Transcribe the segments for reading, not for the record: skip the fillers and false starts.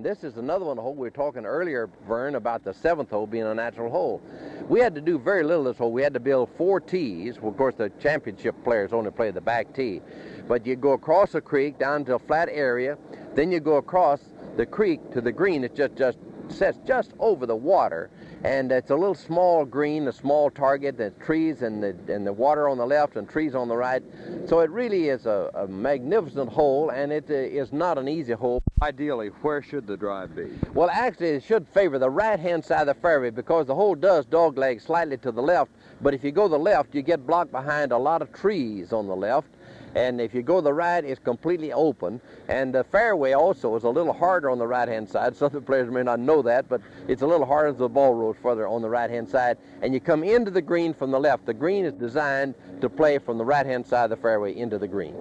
This is another one of the hole we were talking earlier, Verne, about the 7th hole being a natural hole. We had to do very little this hole. We had to build 4 tees. Well, of course, the championship players only play the back tee. But you go across the creek down to a flat area, then you go across the creek to the green. It just sets just over the water, and it's a little small green, a small target, the trees and the water on the left and trees on the right. So it really is a magnificent hole, and it is not an easy hole. Ideally, where should the drive be? Well, actually, it should favor the right-hand side of the fairway because the hole does dogleg slightly to the left, but if you go the left, you get blocked behind a lot of trees on the left. And if you go the right, it's completely open. And the fairway also is a little harder on the right-hand side. Some of the players may not know that, but it's a little harder as the ball rolls further on the right-hand side. And you come into the green from the left. The green is designed to play from the right-hand side of the fairway into the green.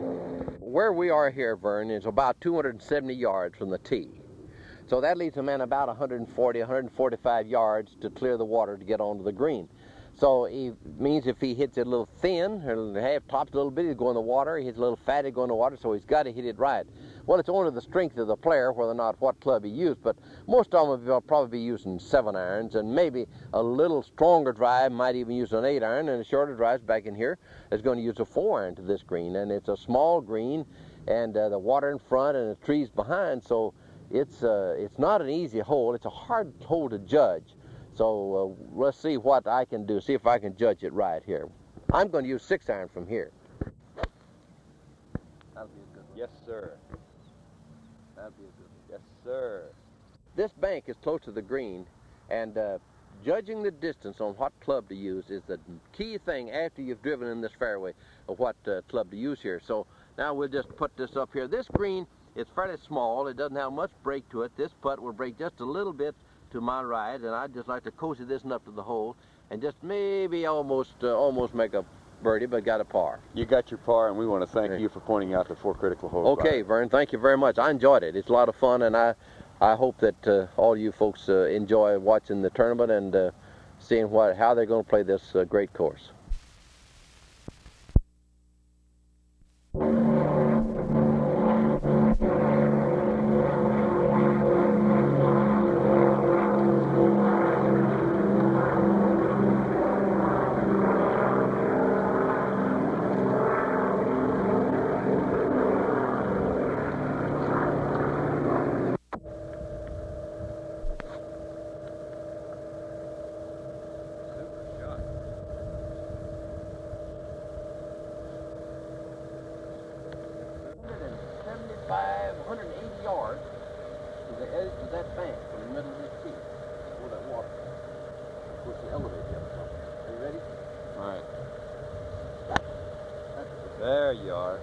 Where we are here, Verne, is about 270 yards from the tee. So that leaves a man about 140, 145 yards to clear the water to get onto the green. So it means if he hits it a little thin, or half tops a little bit, he's going in the water. He hits a little fat, he's going in the water, so he's got to hit it right. Well, it's only the strength of the player, whether or not what club he used, but most of them will probably be using 7 irons, and maybe a little stronger drive might even use an 8 iron, and a shorter drive back in here is going to use a 4 iron to this green. And it's a small green, and the water in front and the trees behind, so it's not an easy hole. It's a hard hole to judge. So let's see what I can do, see if I can judge it right here. I'm going to use 6 iron from here. That'll be a good one. Yes, sir. That'll be a good one. Yes, sir. This bank is close to the green, and judging the distance on what club to use is the key thing after you've driven in this fairway of what club to use here. So now we'll just put this up here. This green is fairly small. It doesn't have much break to it. This putt will break just a little bit to my right, and I'd just like to cozy this one up to the hole and just maybe almost make a birdie, but got a par. You got your par, and we want to thank you for pointing out the 4 critical holes. Okay, Verne, thank you very much. I enjoyed it. It's a lot of fun, and I hope that all you folks enjoy watching the tournament and seeing how they're going to play this great course. About 180 yards to the edge of that bank in the middle of this tee, for that water. Of course, the elevator up something. Are you ready? All right. There you are.